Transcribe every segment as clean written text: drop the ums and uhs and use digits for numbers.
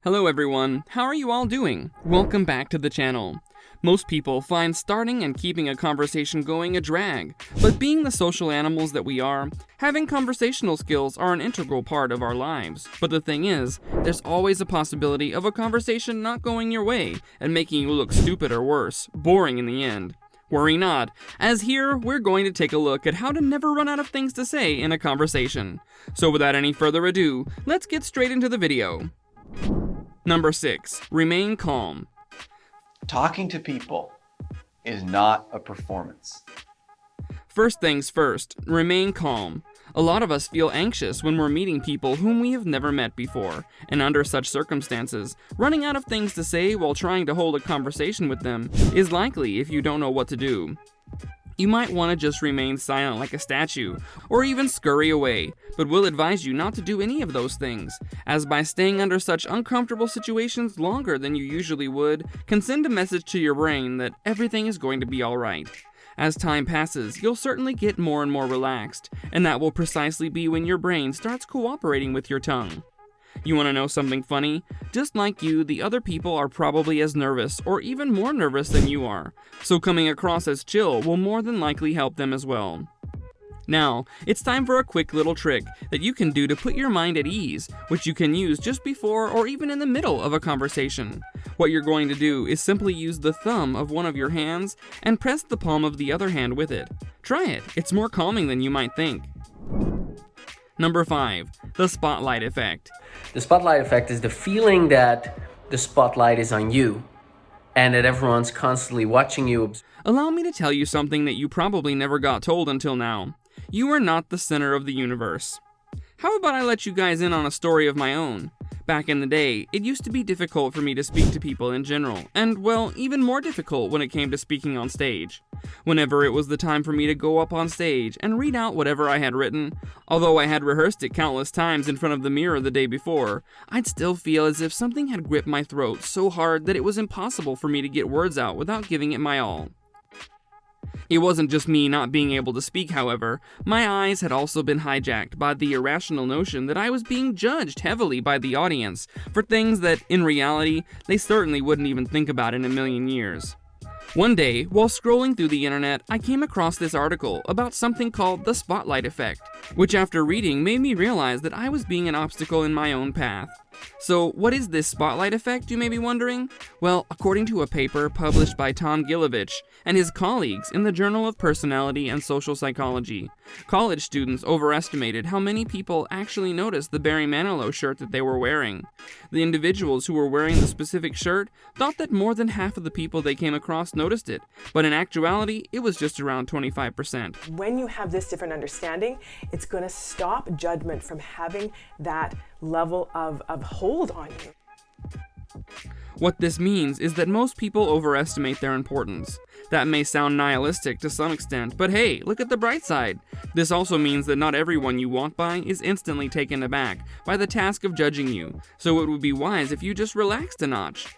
Hello everyone, how are you all doing? Welcome back to the channel. Most people find starting and keeping a conversation going a drag, but being the social animals that we are, having conversational skills are an integral part of our lives. But the thing is, there's always a possibility of a conversation not going your way and making you look stupid or worse, boring in the end. Worry not, as here we're going to take a look at how to never run out of things to say in a conversation. So without any further ado, let's get straight into the video. Number 6. Remain calm. Talking to people is not a performance. First things first, remain calm. A lot of us feel anxious when we're meeting people whom we have never met before, and under such circumstances, running out of things to say while trying to hold a conversation with them is likely if you don't know what to do. You might want to just remain silent like a statue, or even scurry away, but we'll advise you not to do any of those things, as by staying under such uncomfortable situations longer than you usually would, can send a message to your brain that everything is going to be alright. As time passes, you'll certainly get more and more relaxed, and that will precisely be when your brain starts cooperating with your tongue. You want to know something funny? Just like you, the other people are probably as nervous or even more nervous than you are, so coming across as chill will more than likely help them as well. Now, it's time for a quick little trick that you can do to put your mind at ease, which you can use just before or even in the middle of a conversation. What you're going to do is simply use the thumb of one of your hands and press the palm of the other hand with it. Try it, it's more calming than you might think. Number 5. The spotlight effect. The spotlight effect is the feeling that the spotlight is on you and that everyone's constantly watching you. Allow me to tell you something that you probably never got told until now. You are not the center of the universe. How about I let you guys in on a story of my own? Back in the day, it used to be difficult for me to speak to people in general, and well, even more difficult when it came to speaking on stage. Whenever it was the time for me to go up on stage and read out whatever I had written, although I had rehearsed it countless times in front of the mirror the day before, I'd still feel as if something had gripped my throat so hard that it was impossible for me to get words out without giving it my all. It wasn't just me not being able to speak, however. My eyes had also been hijacked by the irrational notion that I was being judged heavily by the audience for things that, in reality, they certainly wouldn't even think about in a million years. One day, while scrolling through the internet, I came across this article about something called the spotlight effect, which after reading made me realize that I was being an obstacle in my own path. So, what is this spotlight effect, you may be wondering? Well, according to a paper published by Tom Gilovich and his colleagues in the Journal of Personality and Social Psychology, college students overestimated how many people actually noticed the Barry Manilow shirt that they were wearing. The individuals who were wearing the specific shirt thought that more than half of the people they came across noticed it, but in actuality, it was just around 25%. When you have this different understanding, it's going to stop judgment from having that level of hold on you. What this means is that most people overestimate their importance. That may sound nihilistic to some extent, but hey, look at the bright side. This also means that not everyone you walk by is instantly taken aback by the task of judging you, so it would be wise if you just relaxed a notch.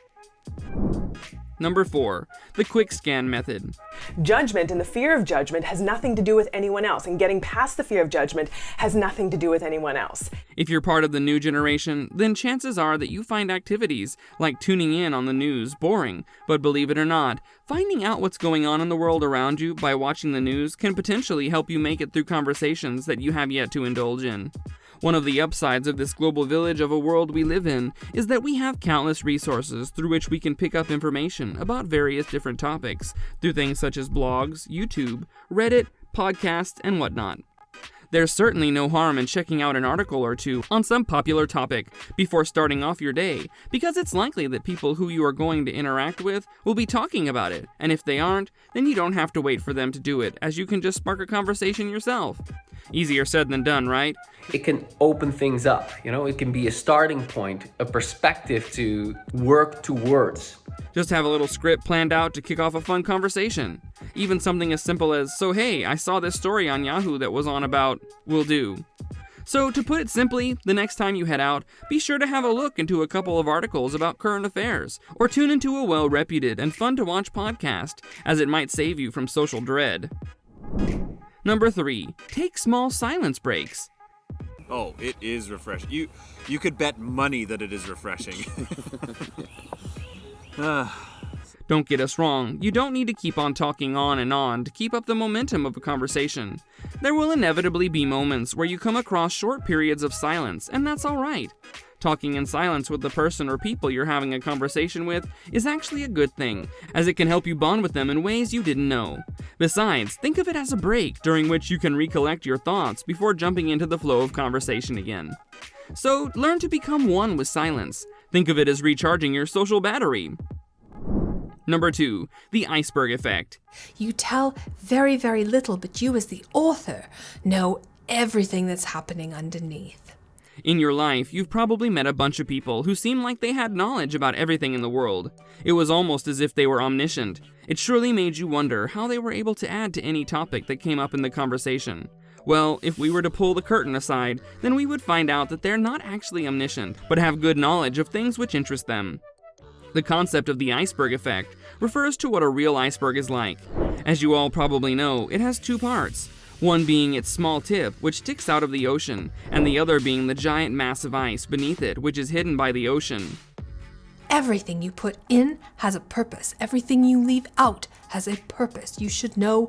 Number 4. The quick scan method. Judgment and the fear of judgment has nothing to do with anyone else, and getting past the fear of judgment has nothing to do with anyone else. If you're part of the new generation, then chances are that you find activities like tuning in on the news boring, but believe it or not, finding out what's going on in the world around you by watching the news can potentially help you make it through conversations that you have yet to indulge in. One of the upsides of this global village of a world we live in is that we have countless resources through which we can pick up information about various different topics through things such as blogs, YouTube, Reddit, podcasts, and whatnot. There's certainly no harm in checking out an article or two on some popular topic before starting off your day, because it's likely that people who you are going to interact with will be talking about it, and if they aren't, then you don't have to wait for them to do it, as you can just spark a conversation yourself. Easier said than done, right? It can open things up, it can be a starting point, a perspective to work towards. Just have a little script planned out to kick off a fun conversation. Even something as simple as, so hey, I saw this story on Yahoo that was on about, will do. So to put it simply, the next time you head out, be sure to have a look into a couple of articles about current affairs, or tune into a well-reputed and fun-to-watch podcast, as it might save you from social dread. Number 3. Take small silence breaks. Oh, it is refreshing. You could bet money that it is refreshing. Don't get us wrong, you don't need to keep on talking on and on to keep up the momentum of a conversation. There will inevitably be moments where you come across short periods of silence, and that's alright. Talking in silence with the person or people you're having a conversation with is actually a good thing, as it can help you bond with them in ways you didn't know. Besides, think of it as a break during which you can recollect your thoughts before jumping into the flow of conversation again. So, learn to become one with silence. Think of it as recharging your social battery. Number 2, the Iceberg Effect. You tell very, very little, but you as the author know everything that's happening underneath. In your life, you've probably met a bunch of people who seemed like they had knowledge about everything in the world. It was almost as if they were omniscient. It surely made you wonder how they were able to add to any topic that came up in the conversation. Well, if we were to pull the curtain aside, then we would find out that they're not actually omniscient, but have good knowledge of things which interest them. The concept of the iceberg effect refers to what a real iceberg is like. As you all probably know, it has 2 parts. One being its small tip, which sticks out of the ocean, and the other being the giant mass of ice beneath it, which is hidden by the ocean. Everything you put in has a purpose. Everything you leave out has a purpose. You should know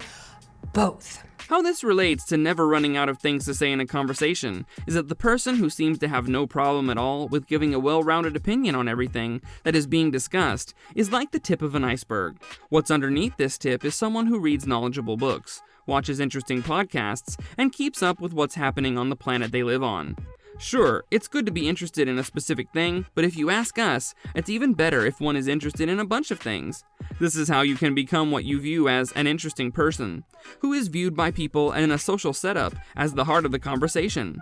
both. How this relates to never running out of things to say in a conversation is that the person who seems to have no problem at all with giving a well-rounded opinion on everything that is being discussed is like the tip of an iceberg. What's underneath this tip is someone who reads knowledgeable books, watches interesting podcasts, and keeps up with what's happening on the planet they live on. Sure, it's good to be interested in a specific thing, but if you ask us, it's even better if one is interested in a bunch of things. This is how you can become what you view as an interesting person, who is viewed by people in a social setup as the heart of the conversation.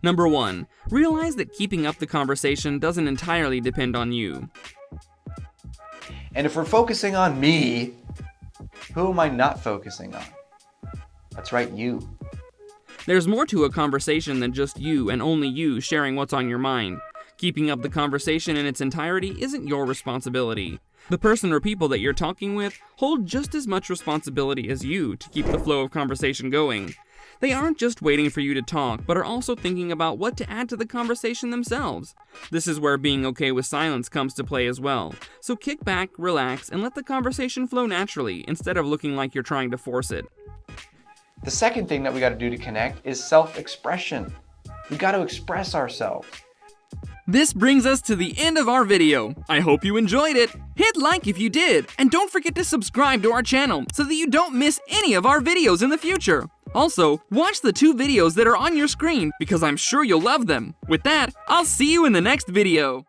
Number 1, realize that keeping up the conversation doesn't entirely depend on you. And if we're focusing on me, who am I not focusing on? That's right, you. There's more to a conversation than just you and only you sharing what's on your mind. Keeping up the conversation in its entirety isn't your responsibility. The person or people that you're talking with hold just as much responsibility as you to keep the flow of conversation going. They aren't just waiting for you to talk, but are also thinking about what to add to the conversation themselves. This is where being okay with silence comes to play as well. So kick back, relax, and let the conversation flow naturally instead of looking like you're trying to force it. The second thing that we got to do to connect is self-expression. We got to express ourselves. This brings us to the end of our video. I hope you enjoyed it. Hit like if you did, and don't forget to subscribe to our channel so that you don't miss any of our videos in the future. Also, watch the 2 videos that are on your screen because I'm sure you'll love them. With that, I'll see you in the next video.